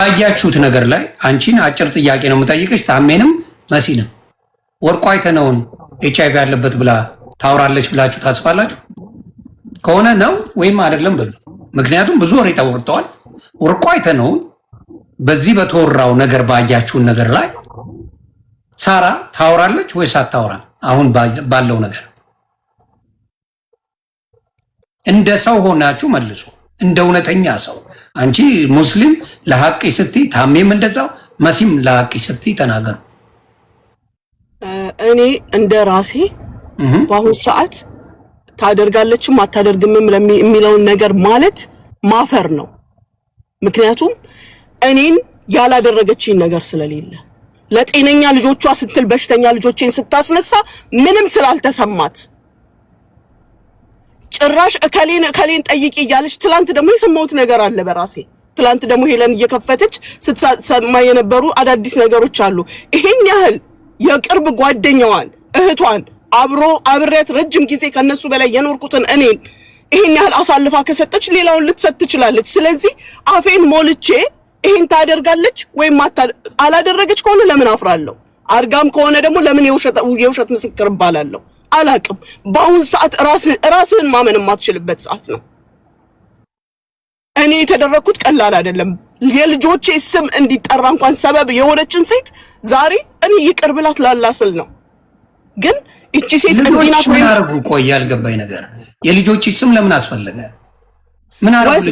ባያችሁት ነገር ላይ አንቺን አጭር ጥያቄ ነው የምጠይቅሽ። ታሜንም መሲንም ወርቁ አይተነውን ኤችአይቪ ያለበት ብላ ታወራለች ብላችሁ ታስባላችሁ? ከሆነ ነው ወይም አይደለም ብሉ። ምክንያቱም ብዙ ወሬ ተወርተዋል። ወርቁ አይተነውን በዚህ በተወራው ነገር ባያችሁን ነገር ላይ ሳራ ታወራለች ወይስ አታወራም? አሁን ባለው ነገር እንደ ሰው ሆናችሁ መልሱ። እንደ እውነተኛ ሰው አንቺ ሙስሊም ለሐቅ ስትይ ታሜም እንደዛው መሲም ለሐቅ ስትይ ተናገሩ። እኔ እንደ ራሴ በአሁኑ ሰዓት ታደርጋለችም አታደርግም የሚለውን ነገር ማለት ማፈር ነው። ምክንያቱም እኔን ያላደረገችኝ ነገር ስለሌለ ለጤነኛ ልጆቿ ስትል በሽተኛ ልጆቼን ስታስነሳ ምንም ስላልተሰማት ጭራሽ እከሌን ጠይቂ እያለች ትላንት ደግሞ የሰማሁት ነገር አለ በራሴ። ትላንት ደግሞ ሄለን እየከፈተች ስትሰማ የነበሩ አዳዲስ ነገሮች አሉ። ይሄን ያህል የቅርብ ጓደኛዋን እህቷን አብሬያት ረጅም ጊዜ ከነሱ በላይ የኖርኩትን እኔን ይሄን ያህል አሳልፋ ከሰጠች ሌላውን ልትሰጥ ትችላለች። ስለዚህ አፌን ሞልቼ ይሄን ታደርጋለች ወይም አላደረገች ከሆነ ለምን አፍራለሁ? አርጋም ከሆነ ደግሞ ለምን የውሸት ምስክር እባላለሁ? አላቅም። በአሁን ሰዓት ራስህን ማመን የማትችልበት ሰዓት ነው። እኔ የተደረኩት ቀላል አይደለም። የልጆቼ ስም እንዲጠራ እንኳን ሰበብ የሆነችን ሴት ዛሬ እኔ ይቅር ብላት ላላስል ነው። ግን እቺ ሴት እንዲናት ወይ አረጉ ቆይ ያልገባኝ ነገር የልጆቼ ስም ለምን አስፈለገ? ምን አረጉ?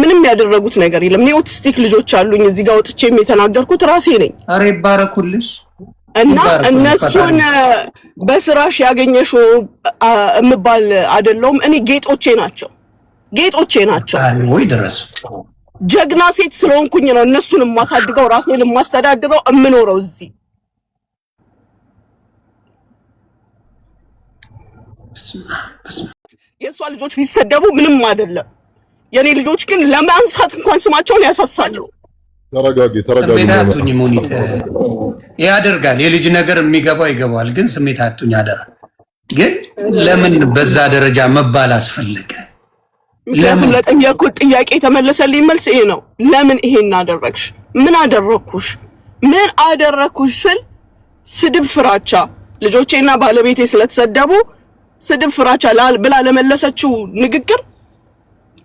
ምንም ያደረጉት ነገር የለም። እኔ ኦቲስቲክ ልጆች አሉኝ። እዚህ ጋር ወጥቼም የተናገርኩት ራሴ ነኝ። አሬ ይባረኩልሽ። እና እነሱን በስራሽ ያገኘሽው እምባል አይደለም። እኔ ጌጦቼ ናቸው ወይ ድረስ ጀግና ሴት ስለሆንኩኝ ነው እነሱን ማሳድገው ራሴን ማስተዳድረው እምኖረው እዚህ። የሷ ልጆች ቢሰደቡ ምንም አይደለም። የኔ ልጆች ግን ለማንሳት እንኳን ስማቸውን ያሳሳሉ። ተረጋጊ። ስሜታቱኝ ሙኒት ያደርጋል። የልጅ ነገር የሚገባው ይገባዋል። ግን ስሜታቱኝ አደራ። ግን ለምን በዛ ደረጃ መባል አስፈለገ? ለምን ለጠየቁት ጥያቄ የተመለሰልኝ መልስ ይሄ ነው። ለምን ይሄን አደረግሽ? ምን አደረኩሽ ስል ስድብ ፍራቻ፣ ልጆቼና ባለቤቴ ስለተሰደቡ ስድብ ፍራቻ ብላ ለመለሰችው ንግግር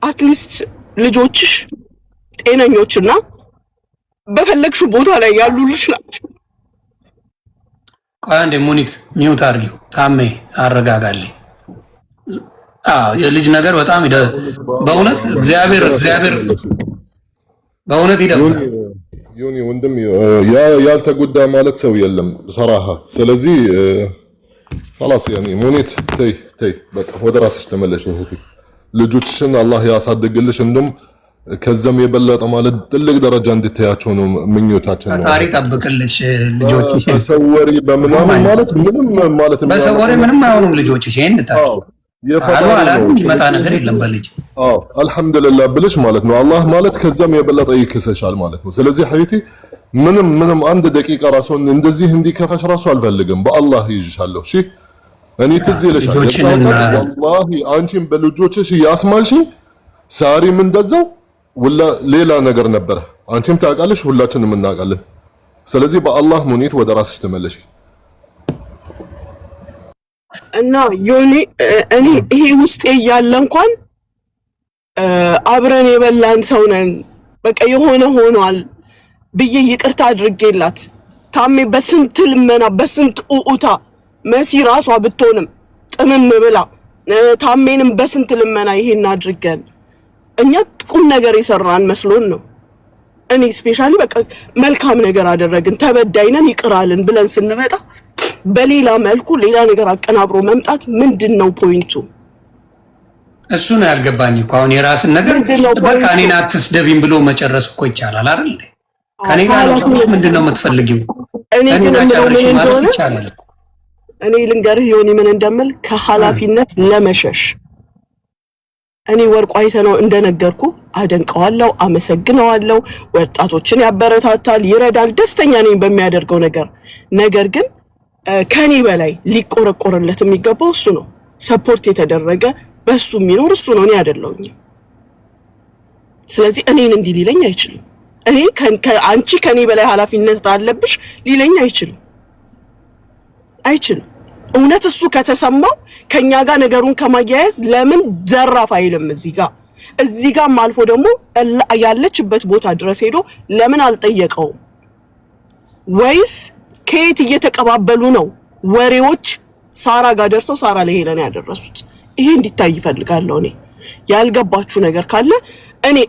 አትሊስት ልጆችሽ ጤነኞችና በፈለግሽው ቦታ ላይ ያሉልሽ ናቸው። ቆይ አንዴ ሙኒት ሚውት አድርጊው። ታሜ አረጋጋልኝ። የልጅ ነገር በጣም በእውነት እግዚአብሔር በእውነት ይደብራል። ዮኒ ወንድም ያልተጎዳ ማለት ሰው የለም በሰራሃ። ስለዚህ خلاص يعني ሙኒት ተይ በቃ ወደ ራስሽ ተመለሽ። እህቴ ልጆችሽን አላህ ያሳድግልሽ። እንደም ከዛም የበለጠ ማለት ትልቅ ደረጃ እንድትያቸው ነው ምኞታችን ነው። ፈጣሪ ጠብቅልሽ ልጆችሽ። በሰወሪ በምናምን ማለት ምንም ማለት ነው። በሰወሪ ምንም አይሆኑም ልጆችሽ። ይሄን ታውቂ አላለም ይመጣ ነገር የለም በልጅ። አልহামዱሊላህ ብለሽ ማለት ነው። አላህ ማለት ከዛም የበለጠ ይከሰሻል ማለት ነው። ስለዚህ ሐቢቲ ምንም አንድ ደቂቃ ራስዎን እንደዚህ እንዲከፋሽ ራሱ አልፈልግም። በአላህ ይይዝሻለሁ። እሺ እኔ ትዝ ይለሻል ወላሂ አንቺም በልጆችሽ ያስማልሽ ሳሪም እንደዛው ወላ ሌላ ነገር ነበር። አንቺም ታውቃለሽ፣ ሁላችንም እናውቃለን። ስለዚህ በአላህ ሙኒት ወደ ራስሽ ተመለሽ እና ዮኒ እኔ ይሄ ውስጤ ያለ እንኳን አብረን የበላን ሰው ነን በቃ የሆነ ሆኗል ብዬ ይቅርታ አድርጌላት ታሜ በስንት ልመና በስንት ኡኡታ መሲ ራሷ ብትሆንም ጥምም ብላ ታሜንም በስንት ልመና ይሄን አድርገን እኛ ቁም ነገር የሰራን መስሎን ነው። እኔ ስፔሻሊ በቃ መልካም ነገር አደረግን ተበዳይነን ይቅራልን ብለን ስንመጣ በሌላ መልኩ ሌላ ነገር አቀናብሮ መምጣት ምንድነው ፖይንቱ? እሱ ነው ያልገባኝ እኮ አሁን የራስን ነገር በቃ እኔን አትስደቢም ብሎ መጨረስ እኮ ይቻላል አይደል? ከኔ ጋር ምንድነው የምትፈልጊው? እኔ ታቻለሽ ማለት ይቻላል። እኔ ልንገርህ ዮኒ ምን እንደምል ከኃላፊነት ለመሸሽ እኔ ወርቁ አይተነው እንደነገርኩ አደንቀዋለሁ፣ አመሰግነዋለሁ። ወጣቶችን ያበረታታል፣ ይረዳል፣ ደስተኛ ነኝ በሚያደርገው ነገር ግን ከኔ በላይ ሊቆረቆርለት የሚገባው እሱ ነው። ሰፖርት የተደረገ በሱ የሚኖር እሱ ነው፣ እኔ አይደለሁኝ። ስለዚህ እኔን እንዲህ ሊለኝ አይችልም። እኔ አንቺ ከኔ በላይ ኃላፊነት አለብሽ ሊለኝ አይችልም። እውነት እሱ ከተሰማው ከኛ ጋር ነገሩን ከማያያዝ ለምን ዘራፍ አይልም? እዚህ ጋር አልፎ ደግሞ ያለችበት ቦታ ድረስ ሄዶ ለምን አልጠየቀውም? ወይስ ከየት እየተቀባበሉ ነው ወሬዎች ሳራ ጋር ደርሰው ሳራ ላይ ሄለን ያደረሱት? ይሄ እንዲታይ ይፈልጋለሁ። እኔ ያልገባችሁ ነገር ካለ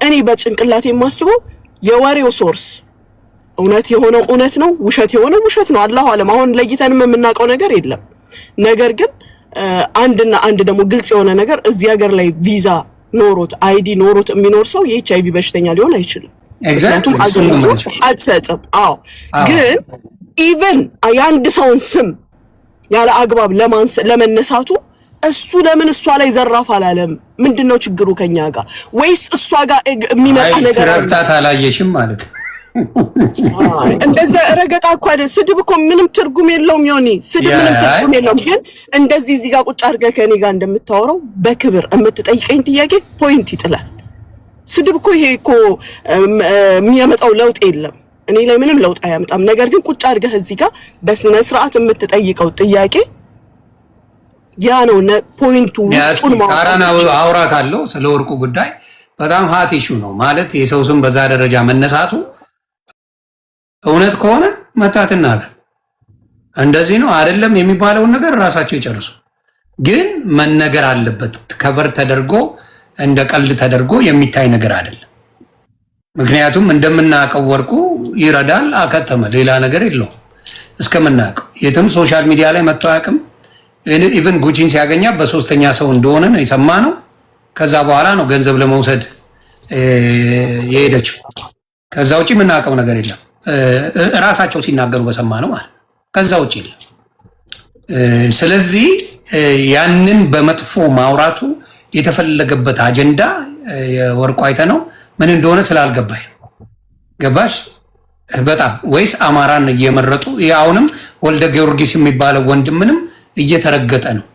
እኔ በጭንቅላቴ የማስበው የወሬው ሶርስ እውነት የሆነው እውነት ነው፣ ውሸት የሆነው ውሸት ነው። አላሁ አለም። አሁን ለይተንም የምናውቀው ነገር የለም። ነገር ግን አንድ ደግሞ ግልጽ የሆነ ነገር እዚህ ሀገር ላይ ቪዛ ኖሮት አይዲ ኖሮት የሚኖር ሰው የኤችአይቪ በሽተኛ ሊሆን አይችልም። ምክንያቱም አገሪቱ አትሰጥም። ግን ኢቨን የአንድ ሰውን ስም ያለ አግባብ ለመነሳቱ እሱ ለምን እሷ ላይ ዘራፍ አላለም? ምንድነው ችግሩ ከኛ ጋር? ወይስ እሷ ጋር የሚመጣ ነገር ረግጣት አላየሽም ማለት ነው? እንደዛ ረገጣ እኮ አይደል። ስድብ እኮ ምንም ትርጉም የለውም። ዮኒ ስድብ ምንም ትርጉም የለውም። ግን እንደዚህ እዚህ ጋር ቁጭ አድርገህ ከኔ ጋር እንደምታወራው በክብር የምትጠይቀኝ ጥያቄ ፖይንት ይጥላል። ስድብ እኮ ይሄ እኮ የሚያመጣው ለውጥ የለም። እኔ ላይ ምንም ለውጥ አያመጣም። ነገር ግን ቁጭ አድርገህ እዚህ ጋር በስነ ስርዓት የምትጠይቀው ጥያቄ ያ ነው ፖይንቱ። ውስጡን ሳራና አውራታለሁ ስለ ወርቁ ጉዳይ በጣም ሀት ኢሹ ነው ማለት የሰው ስም በዛ ደረጃ መነሳቱ እውነት ከሆነ መታትና እንደዚህ ነው አይደለም የሚባለውን ነገር ራሳቸው ይጨርሱ። ግን መነገር አለበት። ከቨር ተደርጎ እንደ ቀልድ ተደርጎ የሚታይ ነገር አይደለም። ምክንያቱም እንደምናውቀው ወርቁ ይረዳል፣ አከተመ፣ ሌላ ነገር የለውም። እስከምናውቀው የትም ሶሻል ሚዲያ ላይ መጥቶ አያውቅም። ኢቭን ጉቺን ሲያገኛ በሶስተኛ ሰው እንደሆነ ነው የሰማነው። ከዛ በኋላ ነው ገንዘብ ለመውሰድ የሄደችው። ከዛ ውጪ የምናውቀው ነገር የለም። እራሳቸው ሲናገሩ በሰማነው ማለት ነው። ከዛ ውጪ የለም። ስለዚህ ያንን በመጥፎ ማውራቱ የተፈለገበት አጀንዳ የወርቁ አይተነው ምን እንደሆነ ስላልገባኝ ገባሽ? በጣም ወይስ አማራን እየመረጡ አሁንም ወልደ ጊዮርጊስ የሚባለው ወንድምንም እየተረገጠ ነው፣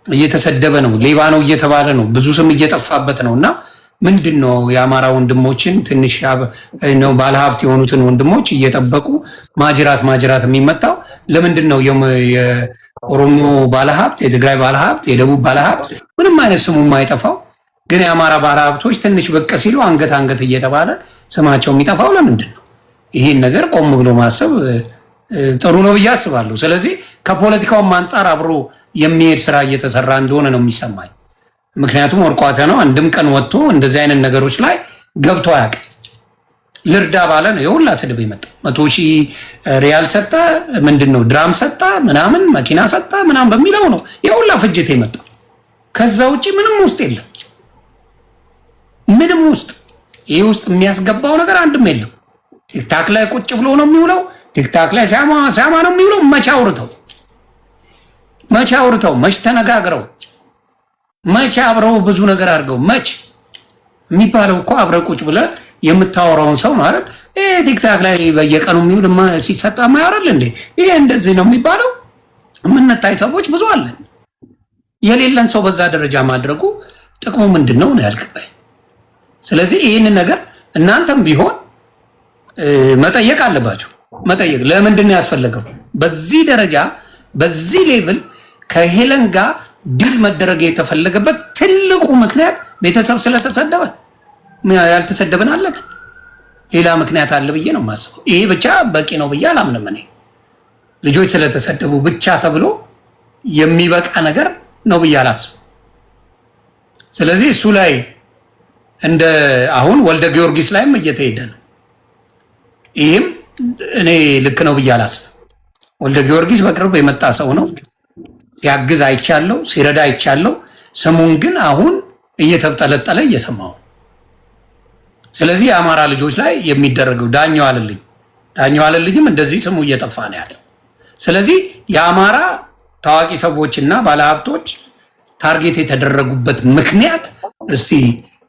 እየተሰደበ ነው፣ ሌባ ነው እየተባለ ነው፣ ብዙ ስም እየጠፋበት ነው። እና ምንድነው የአማራ ወንድሞችን ትንሽ ነው ባለሀብት የሆኑትን ወንድሞች እየጠበቁ ማጅራት የሚመታው ለምንድን ነው? የኦሮሞ ባለሀብት፣ የትግራይ ባለሀብት፣ የደቡብ ባለሀብት ምንም አይነት ስሙ የማይጠፋው ግን የአማራ ባለሀብቶች ትንሽ በቀ ሲሉ አንገት እየተባለ ስማቸው የሚጠፋው ለምንድን ነው? ይህን ነገር ቆም ብሎ ማሰብ ጥሩ ነው ብዬ አስባለሁ። ስለዚህ ከፖለቲካውም አንጻር አብሮ የሚሄድ ስራ እየተሰራ እንደሆነ ነው የሚሰማኝ። ምክንያቱም ወርቁ አይተነው አንድም ቀን ወጥቶ እንደዚህ አይነት ነገሮች ላይ ገብቶ አያውቅም። ልርዳ ባለ ነው የሁላ ስድብ የመጣው። 100,000 ሪያል ሰጠ፣ ምንድነው ድራም ሰጠ፣ ምናምን መኪና ሰጠ ምናምን በሚለው ነው የሁላ ፍጅት የመጣው። ከዛ ውጪ ምንም ውስጥ የለም። ምንም ውስጥ ይሄ ውስጥ የሚያስገባው ነገር አንድም የለም። ቲክታክ ላይ ቁጭ ብሎ ነው የሚውለው። ቲክታክ ላይ ሲያማ ነው የሚውለው። መች አውርተው መች ተነጋግረው መች አብረው ብዙ ነገር አድርገው መች የሚባለው እኮ አብረው ቁጭ ብለህ የምታወራውን ሰው ነው አይደል? ይሄ ቲክታክ ላይ በየቀኑ የሚውል ሲሰጣ ማያወራል እንዴ? ይሄ እንደዚህ ነው የሚባለው። የምንታይ ሰዎች ብዙ አለን። የሌለን ሰው በዛ ደረጃ ማድረጉ ጥቅሙ ምንድን ነው ያልገባኝ። ስለዚህ ይህንን ነገር እናንተም ቢሆን መጠየቅ አለባቸው። መጠየቅ ለምንድን ነው ያስፈለገው? በዚህ ደረጃ በዚህ ሌቭል ከሄለን ጋር ዲል መደረግ የተፈለገበት ትልቁ ምክንያት ቤተሰብ ስለተሰደበ። ያልተሰደበን አለ ሌላ ምክንያት አለ ብዬ ነው የማስበው። ይሄ ብቻ በቂ ነው ብዬ አላምንም። እኔ ልጆች ስለተሰደቡ ብቻ ተብሎ የሚበቃ ነገር ነው ብዬ አላስብም። ስለዚህ እሱ ላይ እንደ አሁን ወልደ ጊዮርጊስ ላይም እየተሄደ ነው። ይህም እኔ ልክ ነው ብዬ አላስብም። ወልደ ጊዮርጊስ በቅርብ የመጣ ሰው ነው። ሲያግዝ አይቻለው፣ ሲረዳ አይቻለው። ስሙን ግን አሁን እየተብጠለጠለ እየሰማው። ስለዚህ የአማራ ልጆች ላይ የሚደረገው ዳኛው አለልኝም እንደዚህ ስሙ እየጠፋ ነው ያለው። ስለዚህ የአማራ ታዋቂ ሰዎችና ባለሀብቶች ታርጌት የተደረጉበት ምክንያት እስቲ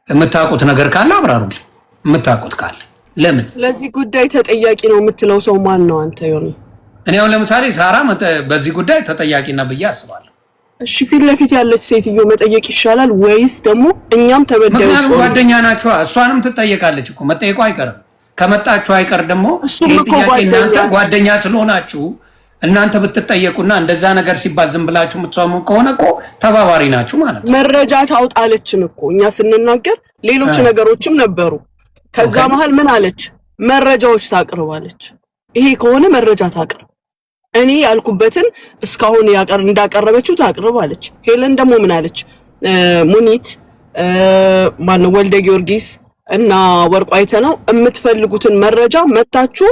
የምታውቁት ነገር ካለ አብራሩልኝ። የምታውቁት ካለ ለምን ለዚህ ጉዳይ ተጠያቂ ነው የምትለው ሰው ማን ነው አንተ? ዮኒ እኔ አሁን ለምሳሌ ሳራ በዚህ ጉዳይ ተጠያቂና ብዬ አስባለሁ። እሺ ፊት ለፊት ያለች ሴትዮ መጠየቅ ይሻላል ወይስ ደግሞ እኛም ተበደው? ምክንያቱም ጓደኛ ናቸው። እሷንም ትጠየቃለች እኮ መጠየቁ አይቀርም። ከመጣችሁ አይቀር ደግሞ እናንተ ጓደኛ ስለሆናችሁ እናንተ ብትጠየቁና እንደዛ ነገር ሲባል ዝም ብላችሁ የምትሰሙ ከሆነ እኮ ተባባሪ ናችሁ ማለት ነው። መረጃ ታውጣለችን እኮ እኛ ስንናገር ሌሎች ነገሮችም ነበሩ። ከዛ መሃል ምን አለች? መረጃዎች ታቅርባለች። ይሄ ከሆነ መረጃ ታቅርብ፣ እኔ ያልኩበትን እስካሁን እንዳቀረበችው ታቅርባለች። ሄለን ደግሞ ምን አለች? ሙኒት ማነው ወልደ ጊዮርጊስ እና ወርቁ አይተነው የምትፈልጉትን መረጃ መታችሁ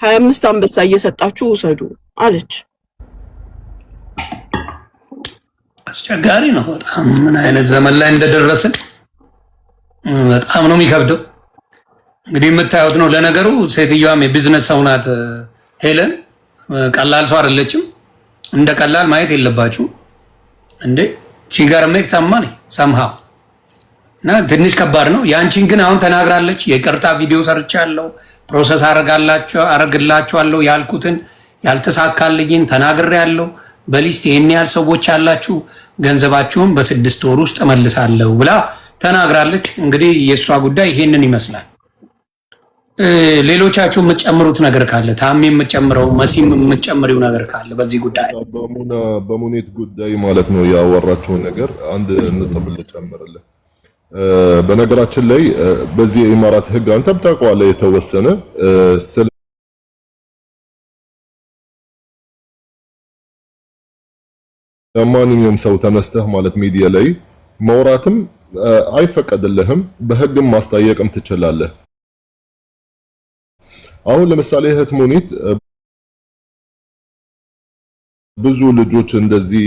25 አንበሳ እየሰጣችሁ ውሰዱ አለች። አስቸጋሪ ነው በጣም። ምን አይነት ዘመን ላይ እንደደረስን በጣም ነው የሚከብደው። እንግዲህ የምታዩት ነው። ለነገሩ ሴትዮዋም የቢዝነስ ሰው ናት ሄለን፣ ቀላል ሰው አይደለችም። እንደ ቀላል ማየት የለባችሁ እንዴ። ቺጋር ሜክ ሰማኒ ሰምሃው እና ትንሽ ከባድ ነው። ያንቺን ግን አሁን ተናግራለች። የቅርታ ቪዲዮ ሰርቻለሁ፣ ፕሮሰስ አረግላችኋለሁ፣ ያልኩትን ያልተሳካልኝን ተናግሬያለሁ። በሊስት ይሄን ያህል ሰዎች ያላችሁ ገንዘባችሁን በ6 ወር ውስጥ እመልሳለሁ ብላ ተናግራለች። እንግዲህ የእሷ ጉዳይ ይሄንን ይመስላል። ሌሎቻችሁ የምትጨምሩት ነገር ካለ፣ ታሜ የምትጨምረው፣ መሲም የምትጨምሪው ነገር ካለ በዚህ ጉዳይ በሙኒት ጉዳይ ማለት ነው ያወራችው ነገር አንድ ነጥብ ልጨምርልህ። በነገራችን ላይ በዚህ የኢማራት ህግ አንተ ብታውቀዋለህ የተወሰነ ለማንኛውም ሰው ተነስተህ ማለት ሚዲያ ላይ ማውራትም አይፈቀድልህም፣ በህግም ማስጠየቅም ትችላለህ። አሁን ለምሳሌ እህት ሙኒት ብዙ ልጆች እንደዚህ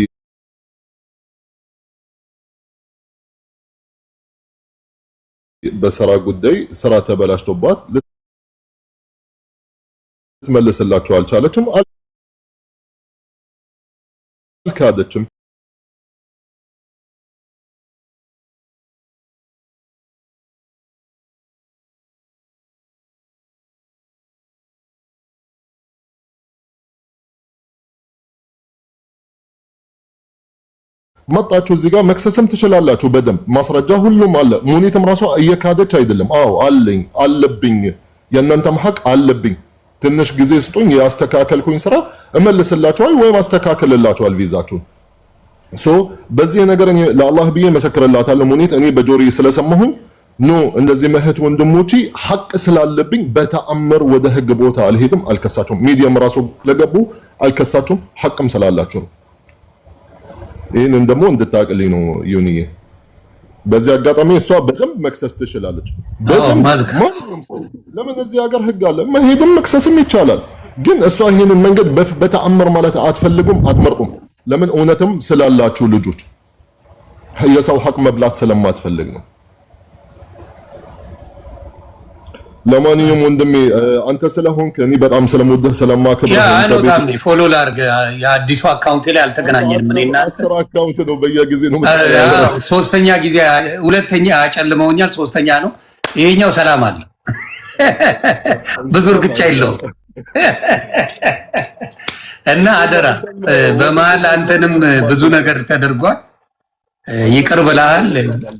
በስራ ጉዳይ ስራ ተበላሽቶባት ልትመልስላቸው አልቻለችም፣ አልካደችም። መጣችሁ እዚህ ጋር መክሰስም ትችላላችሁ። በደንብ ማስረጃ ሁሉም አለ። ሙኒትም ራሷ እየካደች አይደለም። አዎ አለብኝ፣ የእናንተም ሐቅ አለብኝ። ትንሽ ጊዜ ስጡኝ፣ ያስተካከልኩኝ ስራ እመልስላችኋል ወይም አስተካክልላችኋል ቪዛችሁን። በዚህ ነገር ለአላህ ብዬ መሰክርላታለሁ። ሙኒት እኔ በጆሪ ስለሰማሁኝ እንደዚህ እህት ወንድሞቼ ሐቅ ስላለብኝ በተአምር ወደ ህግ ቦታ አልሄድም፣ አልከሳችሁም። ሚዲያም ራሱ ለገቡ አልከሳችሁም፣ ሐቅም ስላላችሁ ነው። ይህንን ደግሞ እንድታቅልኝ ነው ዩኒዬ። በዚህ አጋጣሚ እሷ በደንብ መክሰስ ትችላለች። ለምን እዚህ ሀገር ህግ አለ፣ መሄድም መክሰስም ይቻላል። ግን እሷ ይህንን መንገድ በተአምር ማለት አትፈልጉም፣ አትመርጡም። ለምን? እውነትም ስላላችሁ ልጆች የሰው ሐቅ መብላት ስለማትፈልግ ነው። ለማንኛውም ወንድሜ አንተ ስለሆንክ እኔ በጣም ስለምወድህ ስለማከብርህ ፎሎ ላድርግ። የአዲሱ አካውንቴ ላይ አልተገናኘንም። እኔና አስር አካውንት ነው በየጊዜው ነው። ሶስተኛ ጊዜ ሁለተኛ አጨልመውኛል፣ ሶስተኛ ነው ይሄኛው። ሰላም አለ ብዙ እርግጫ የለውም እና አደራ በመሀል አንተንም ብዙ ነገር ተደርጓል። ይቅር ብለሃል፣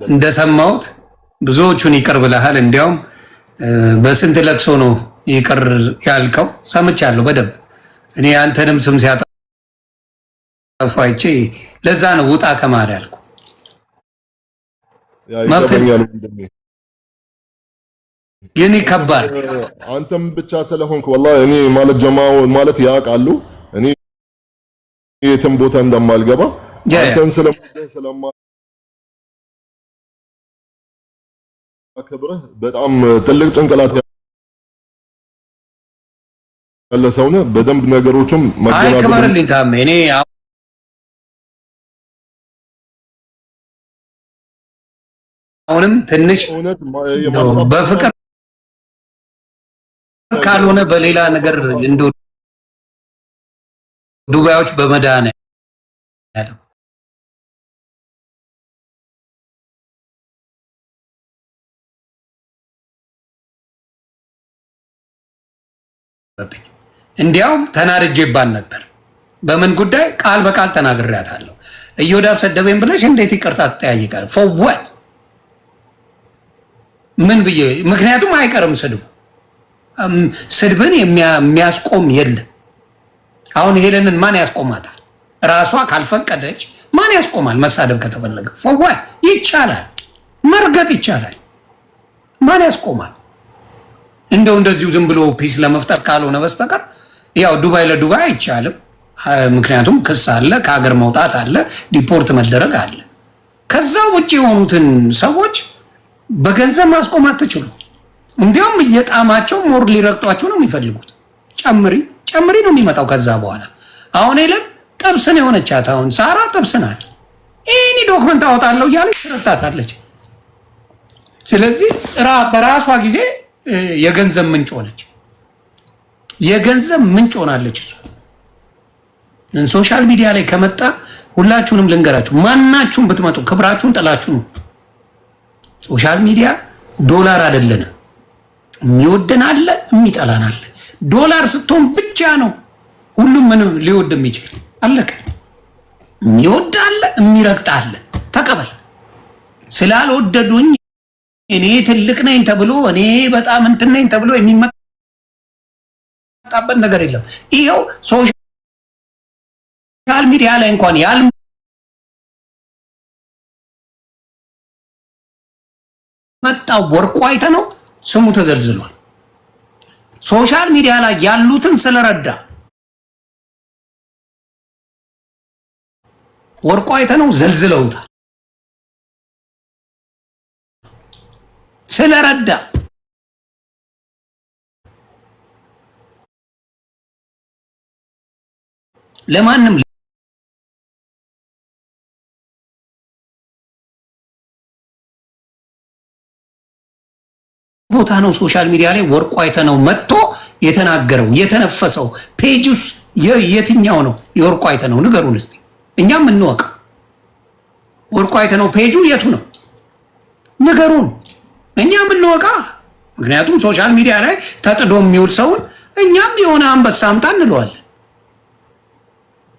እንደሰማሁት ብዙዎቹን ይቅር ብለሃል። እንዲያውም በስንት ለቅሶ ነው ይቅር ያልከው ሰምቻለሁ በደንብ። እኔ አንተንም ስም ሲያጠፉ አይቼ ለዛ ነው ውጣ ከማር ያልኩ። የኔ ከባድ አንተም ብቻ ስለሆንክ ወላሂ እኔ ማለት ጀማው ማለት ያውቃሉ እኔ የትም ቦታ እንደማልገባ አንተን ስለማከብርህ በጣም ትልቅ ጭንቅላት ያለ ሰው ነህ። በደንብ ነገሮችም ማገናዘብ አይከበርልኝ ታም እኔ አሁንም ትንሽ በፍቅር ካልሆነ በሌላ ነገር እንደ ዱባዮች በመዳን ያለው እንዲያውም ተናርጄባን ነበር። በምን ጉዳይ ቃል በቃል ተናግሬያታለሁ። እዮዳብ ሰደበኝ ብለሽ እንዴት ይቅርታ ትጠያይቃል? for what ምን ብዬ? ምክንያቱም አይቀርም ስድቡ። ስድብን የሚያስቆም የለም። አሁን ሄለንን ማን ያስቆማታል? ራሷ ካልፈቀደች ማን ያስቆማል? መሳደብ ከተፈለገ for what ይቻላል፣ መርገጥ ይቻላል። ማን ያስቆማል? እንደዚሁ ዝም ብሎ ፒስ ለመፍጠር ካልሆነ በስተቀር ያው ዱባይ ለዱባይ አይቻልም። ምክንያቱም ክስ አለ፣ ከሀገር መውጣት አለ፣ ዲፖርት መደረግ አለ። ከዛ ውጭ የሆኑትን ሰዎች በገንዘብ ማስቆም አትችሉ። እንዲያውም እየጣማቸው ሞር ሊረግጧቸው ነው የሚፈልጉት። ጨምሪ ነው የሚመጣው ከዛ በኋላ። አሁን የለም ጥብስን የሆነቻት አሁን ሳራ ጥብስ ናት። ይህኒ ዶክመንት አወጣለሁ እያለች ትረታታለች። ስለዚህ በራሷ ጊዜ የገንዘብ ምንጭ ሆነች። የገንዘብ ምንጭ ሆናለች እሱ። ሶሻል ሚዲያ ላይ ከመጣ ሁላችሁንም ልንገራችሁ፣ ማናችሁም ብትመጡ ክብራችሁን ጥላችሁ ነው። ሶሻል ሚዲያ ዶላር አይደለንም። የሚወደን አለ፣ የሚጠላን አለ። ዶላር ስትሆን ብቻ ነው ሁሉም ምንም ሊወድ የሚችል። አለቀ። የሚወድ አለ፣ የሚረግጥ አለ። ተቀበል። ስላልወደዱኝ እኔ ትልቅ ነኝ ተብሎ እኔ በጣም እንትን ነኝ ተብሎ የሚመጣበት ነገር የለም። ይኸው ሶሻል ሚዲያ ላይ እንኳን ያልመጣው ወርቁ አይተ ነው ስሙ ተዘልዝሏል። ሶሻል ሚዲያ ላይ ያሉትን ስለረዳ ወርቁ አይተ ነው ዘልዝለውታል። ስለረዳ ለማንም ቦታ ነው ሶሻል ሚዲያ ላይ ወርቁ አይተ ነው መጥቶ የተናገረው የተነፈሰው ፔጅስ የትኛው ነው? የወርቁ አይተ ነው ንገሩን እስቲ፣ እኛም እንወቅ። ወርቁ አይተ ነው ፔጁ የቱ ነው? ንገሩን፣ እኛም እንወቃ። ምክንያቱም ሶሻል ሚዲያ ላይ ተጥዶ የሚውል ሰውን እኛም የሆነ አንበሳ አምጣ እንለዋለን።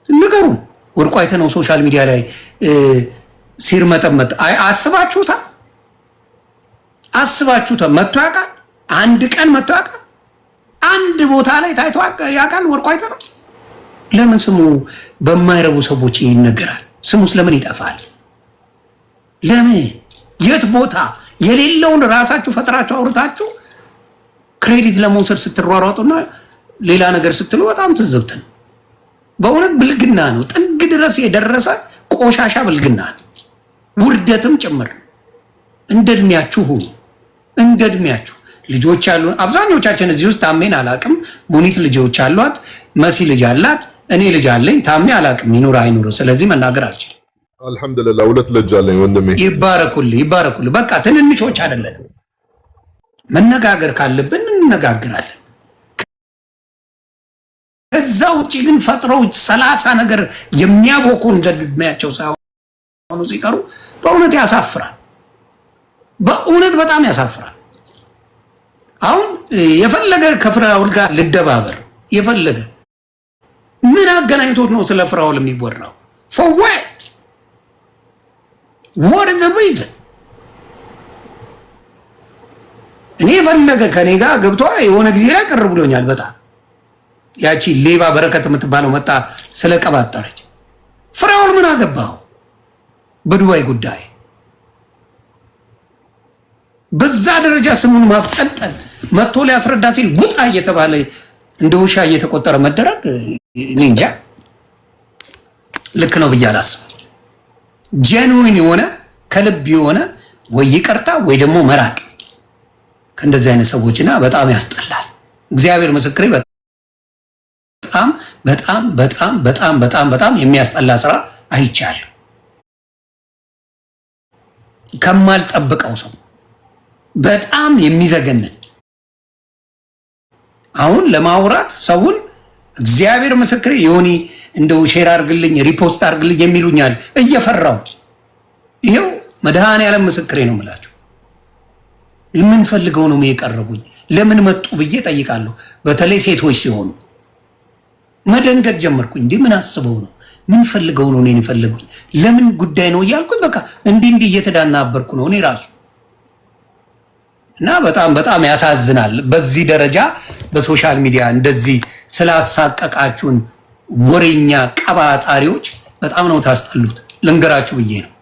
ንገሩን፣ ወርቁ አይተ ነው ሶሻል ሚዲያ ላይ ሲርመጠመጥ አስባችሁታል? መጥቶ ያውቃል? አንድ ቀን መጥቶ ያውቃል? አንድ ቦታ ላይ ታይቶ ያውቃል? ወርቁ አይተ ነው። ለምን ስሙ በማይረቡ ሰዎች ይነገራል? ስሙስ ለምን ይጠፋል? ለምን? የት ቦታ የሌለውን ራሳችሁ ፈጥራችሁ አውርታችሁ ክሬዲት ለመውሰድ ስትሯሯጡና ሌላ ነገር ስትሉ በጣም ትዝብት ነው። በእውነት ብልግና ነው። ጥግ ድረስ የደረሰ ቆሻሻ ብልግና ነው። ውርደትም ጭምር ነው። እንደ እድሜያችሁ ሁኑ። እንደ እድሜያችሁ ልጆች አሉ። አብዛኞቻችን እዚህ ውስጥ ታሜን አላቅም። ሙኒት ልጆች አሏት፣ መሲ ልጅ አላት፣ እኔ ልጅ አለኝ። ታሜ አላቅም ይኑር አይኑር፣ ስለዚህ መናገር አልችልም። አልሐምዱሊላህ ሁለት ልጅ አለኝ ወንድሜ። ይባረኩልህ። በቃ ትንንሾች አይደለንም። መነጋገር ካለብን እንነጋግራለን። ከዛ ውጭ ግን ፈጥረው 30 ነገር የሚያቦኩ እንደ እድሜያቸው ሳይሆኑ ሲቀሩ በእውነት ያሳፍራል። በእውነት በጣም ያሳፍራል። አሁን የፈለገ ከፍራውል ጋር ልደባበር የፈለገ ምን አገናኝቶት ነው ስለ ፍራውል የሚወራው? for what is the reason? እኔ የፈለገ ከኔ ጋር ገብቶ የሆነ ጊዜ ላይ ቅር ብሎኛል በጣም። ያቺ ሌባ በረከት የምትባለው መጣ ስለቀባጠረች። ፍራውል ምን አገባው በዱባይ ጉዳይ? በዛ ደረጃ ስሙን ማብጠልጠል መጥቶ ሊያስረዳ ሲል ውጣ እየተባለ እንደ ውሻ እየተቆጠረ መደረግ እንጃ ልክ ነው ብዬ አላስብም። ጄኑዊን የሆነ ከልብ የሆነ ወይ ይቅርታ ወይ ደግሞ መራቅ ከእንደዚህ አይነት ሰዎችና በጣም ያስጠላል። እግዚአብሔር ምስክሬ በጣም የሚያስጠላ ስራ አይቻለሁ ከማልጠብቀው ሰው በጣም የሚዘገንን። አሁን ለማውራት ሰውን እግዚአብሔር ምስክሬ ዮኒ እንደው ሼር አድርግልኝ ሪፖስት አድርግልኝ የሚሉኛል እየፈራው ይሄው መድኃኔዓለም ምስክሬ ነው የምላችሁ። ምን ፈልገው ነው የቀረቡኝ? ለምን መጡ ብዬ ጠይቃለሁ። በተለይ ሴቶች ሲሆኑ መደንገጥ ጀመርኩኝ። እንዴ ምን አስበው ነው? ምን ፈልገው ነው እኔን ፈልጉኝ ለምን ጉዳይ ነው እያልኩኝ በቃ እንዲህ እየተዳናበርኩ ነው እኔ ራሱ እና በጣም ያሳዝናል። በዚህ ደረጃ በሶሻል ሚዲያ እንደዚህ ስላሳቀቃችሁን ወሬኛ ቀባጣሪዎች በጣም ነው ታስጠሉት። ልንገራችሁ ብዬ ነው።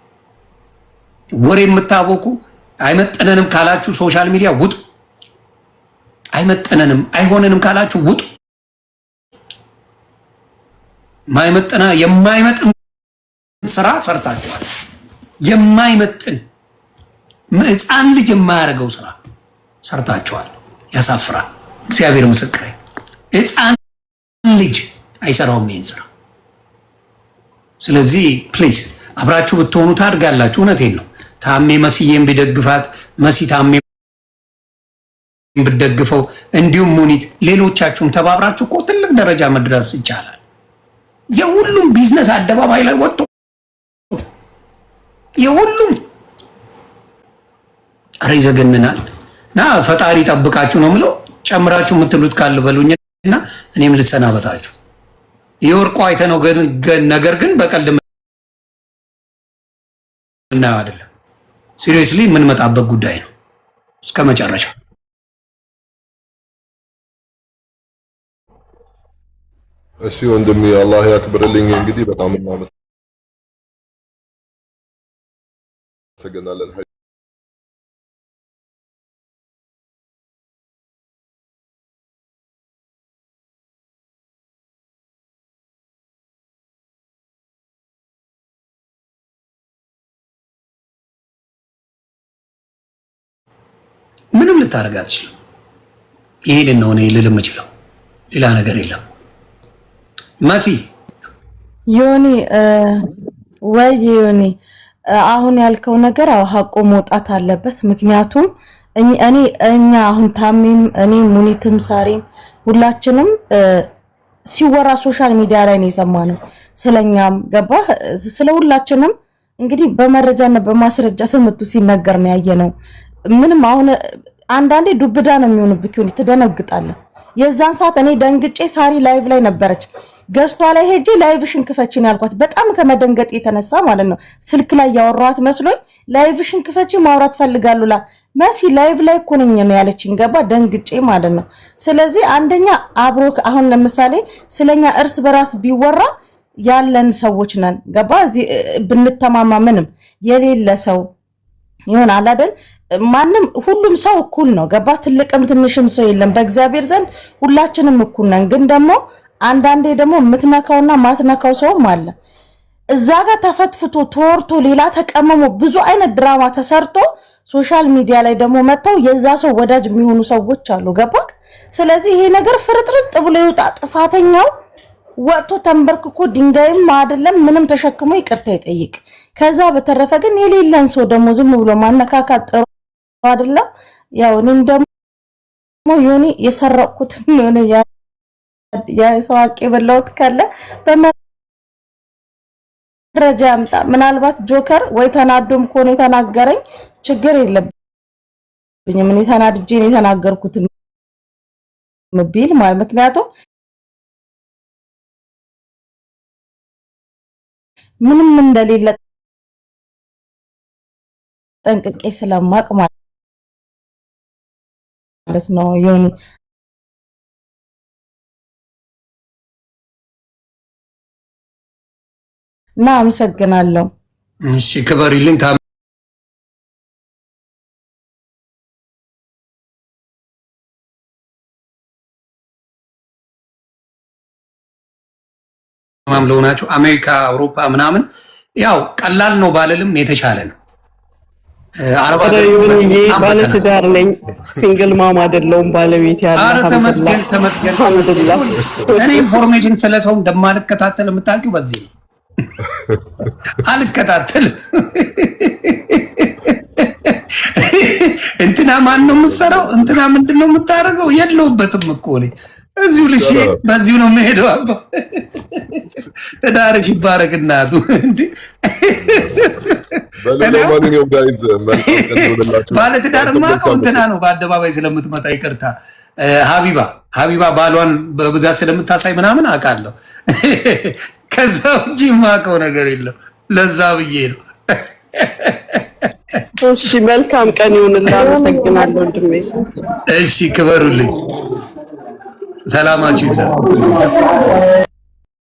ወሬ የምታቦኩ አይመጠነንም ካላችሁ ሶሻል ሚዲያ ውጡ። አይመጠነንም አይሆነንም ካላችሁ ውጡ። የማይመጥን ስራ ሰርታችኋል። የማይመጥን ሕፃን ልጅ የማያደርገው ስራ ሰርታችኋል። ያሳፍራል። እግዚአብሔር ምስክሬ፣ ሕፃን ልጅ አይሰራውም ይሄን ስራ። ስለዚህ ፕሊዝ አብራችሁ ብትሆኑ ታድጋላችሁ። እውነቴን ነው። ታሜ መስዬን ቢደግፋት መሲ ታሜ ብትደግፈው እንዲሁም ሙኒት ሌሎቻችሁም ተባብራችሁ እኮ ትልቅ ደረጃ መድረስ ይቻላል። የሁሉም ቢዝነስ አደባባይ ላይ ወጥቶ የሁሉም ኧረ ይዘገንናል። እና ፈጣሪ ጠብቃችሁ ነው የምለው። ጨምራችሁ የምትሉት ካለ በሉኝና እኔም ልሰናበታችሁ። የወርቁ አይተነው ነገር ግን በቀልድ ምናየው አይደለም። ሲሪየስሊ የምንመጣበት ጉዳይ ነው እስከ መጨረሻው። እሺ ወንድሜ አላህ ያክብርልኝ። እንግዲህ በጣም እናመሰግናለን። ምንም ልታረጋ አትችልም። ይሄንን ነው እኔ ልል የምችለው፣ ሌላ ነገር የለም። መሲ ዮኒ ወይ ዮኒ አሁን ያልከው ነገር ሀቆ መውጣት አለበት። ምክንያቱም እኛ አሁን ታሜም እኔ ሙኒትም ሳሬም ሁላችንም ሲወራ ሶሻል ሚዲያ ላይ ነው የሰማነው። ስለኛም ገባ ስለ ሁላችንም እንግዲህ በመረጃና በማስረጃ ትምቱ ሲነገር ነው ያየነው። ምንም አሁን አንዳንዴ ዱብዳ ነው የሚሆንብክ ዮኒ ትደነግጣለህ። የዛን ሰዓት እኔ ደንግጬ ሳሪ ላይቭ ላይ ነበረች ገስቷ ላይ ሄጄ ላይቭሽን ክፈቺን ያልኳት በጣም ከመደንገጥ የተነሳ ማለት ነው። ስልክ ላይ ያወራኋት መስሎኝ ላይቭሽን ክፈቺ ማውራት ፈልጋሉላ መሲ ላይቭ ላይ እኮ ነኝ ነው ያለችኝ። ገባ ደንግጬ ማለት ነው። ስለዚህ አንደኛ አብሮ አሁን ለምሳሌ ስለኛ እርስ በራስ ቢወራ ያለን ሰዎች ነን። ገባ እዚህ ብንተማማ ምንም የሌለ ሰው ይሆናል አይደል? ማንም ሁሉም ሰው እኩል ነው። ገባ ትልቅም ትንሽም ሰው የለም በእግዚአብሔር ዘንድ ሁላችንም እኩል ነን። ግን ደግሞ አንዳንዴ ደግሞ የምትነካውና ማትነካው ሰውም አለ። እዛ ጋር ተፈትፍቶ ተወርቶ ሌላ ተቀመሞ ብዙ አይነት ድራማ ተሰርቶ ሶሻል ሚዲያ ላይ ደግሞ መተው የዛ ሰው ወዳጅ የሚሆኑ ሰዎች አሉ። ገባክ? ስለዚህ ይሄ ነገር ፍርጥርጥ ብሎ ይውጣ። ጥፋተኛው ወጥቶ ተንበርክኮ ድንጋይም አይደለም ምንም ተሸክሞ ይቅርታ ይጠይቅ። ከዛ በተረፈ ግን የሌለን ሰው ደግሞ ዝም ብሎ ማነካካት ጥሩ አይደለም። ያው እኔም ደግሞ ዮኒ የሰረቁት ምን ያ ሰው አቄ በላውት ካለ በመረጃ አምጣ። ምናልባት ጆከር ወይ ተናዶም ከሆነ የተናገረኝ ችግር የለብኝም። እኔ ተናድጄ ነው የተናገርኩት ቢል ማለት ምክንያቱም ምንም እንደሌለ ጠንቅቄ ስለማቅ ማለት ነው ዮኒ። እና አመሰግናለሁ። እሺ ክበሪልኝ። ማምለው ናቸው አሜሪካ፣ አውሮፓ ምናምን ያው ቀላል ነው ባለልም የተሻለ ነው። ባለ ትዳር ነኝ፣ ሲንግል ማም አይደለሁም። ባለቤት ያለ ተመስገን ተመስገን። እኔ ኢንፎርሜሽን ስለሰው እንደማልከታተል የምታውቂው በዚህ ነው። አልከታተልም። እንትና ማን ነው የምትሰራው? እንትና ምንድን ነው የምታደርገው? የለሁበትም እኮ ነኝ። እዚሁ ልሽ በዚሁ ነው የምሄደው። አባ ትዳርሽ ይባረክ እናቱ። ባለ ትዳር የማውቀው እንትና ነው በአደባባይ ስለምትመጣ ይቅርታ፣ ሀቢባ ባሏን በብዛት ስለምታሳይ ምናምን አውቃለሁ። ከዛ ውጪ የማውቀው ነገር የለም። ለዛ ብዬ ነው። እሺ መልካም ቀን ይሁንልህ። አመሰግናለሁ ወንድሜ። እሺ ክበሩልኝ። ሰላማችሁ ይብዛ።